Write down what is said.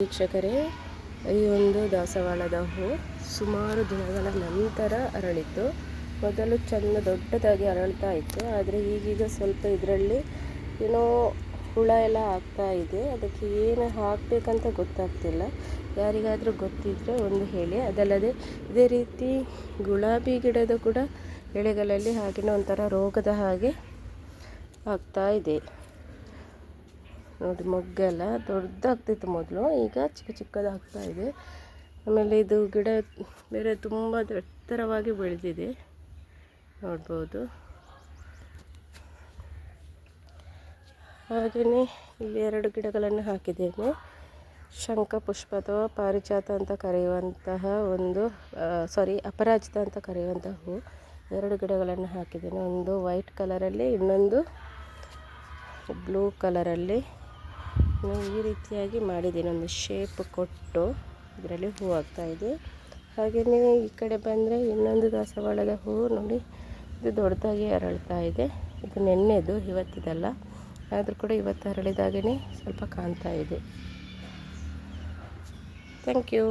ವೀಕ್ಷಕರೇ, ಈ ಒಂದು ದಾಸವಾಳದ ಹೂ ಸುಮಾರು ದಿನಗಳ ನಂತರ ಅರಳಿತು. ಮೊದಲು ಚೆಂದ ದೊಡ್ಡದಾಗಿ ಅರಳ್ತಾ ಇತ್ತು, ಆದರೆ ಈಗೀಗ ಸ್ವಲ್ಪ ಇದರಲ್ಲಿ ಏನೋ ಹುಳ ಎಲ್ಲ ಆಗ್ತಾ ಇದೆ. ಅದಕ್ಕೆ ಏನು ಹಾಕಬೇಕಂತ ಗೊತ್ತಾಗ್ತಿಲ್ಲ. ಯಾರಿಗಾದರೂ ಗೊತ್ತಿದ್ದರೆ ಒಂದು ಹೇಳಿ. ಅದಲ್ಲದೆ ಇದೇ ರೀತಿ ಗುಲಾಬಿ ಗಿಡದ ಕೂಡ ಎಳೆಗಳಲ್ಲಿ ಹಾಗೆಯೇ ಒಂಥರ ರೋಗದ ಹಾಗೆ ಆಗ್ತಾ ಇದೆ. ನೋಡಿ, ಮೊಗ್ಗೆಲ್ಲ ದೊಡ್ಡದಾಗ್ತಿತ್ತು ಮೊದಲು, ಈಗ ಚಿಕ್ಕ ಚಿಕ್ಕದಾಗ್ತಾ ಇದೆ. ಆಮೇಲೆ ಇದು ಗಿಡ ಬೇರೆ ತುಂಬ ಎತ್ತರವಾಗಿ ಬೆಳೆದಿದೆ, ನೋಡ್ಬೋದು. ಹಾಗೆಯೇ ಇಲ್ಲಿ 2 ಗಿಡಗಳನ್ನು ಹಾಕಿದ್ದೇನೆ. ಶಂಖಪುಷ್ಪ ಅಥವಾ ಪಾರಿಜಾತ ಅಂತ ಕರೆಯುವಂತಹ ಅಪರಾಜಿತ ಅಂತ ಕರೆಯುವಂತಹ ಹೂ 2 ಗಿಡಗಳನ್ನು ಹಾಕಿದ್ದೇನೆ. ಒಂದು ವೈಟ್ ಕಲರಲ್ಲಿ, ಇನ್ನೊಂದು ಬ್ಲೂ ಕಲರಲ್ಲಿ. ಈ ರೀತಿಯಾಗಿ ಮಾಡಿದ್ದೇನೆ, ಒಂದು ಶೇಪ್ ಕೊಟ್ಟು ಇದರಲ್ಲಿ ಹೂ ಆಗ್ತಾ ಇದೆ. ಹಾಗೆಯೇ ಈ ಕಡೆ ಬಂದರೆ ಇನ್ನೊಂದು ದಾಸವಾಳದ ಹೂ ನೋಡಿ, ಇದು ದೊಡ್ಡದಾಗಿ ಅರಳ್ತಾ ಇದೆ. ಇದು ನೆನ್ನೆದು, ಇವತ್ತಿದಲ್ಲ. ಆದರೂ ಕೂಡ ಇವತ್ತು ಅರಳಿದಾಗೇ ಸ್ವಲ್ಪ ಕಾಣ್ತಾ ಇದೆ. Thank you.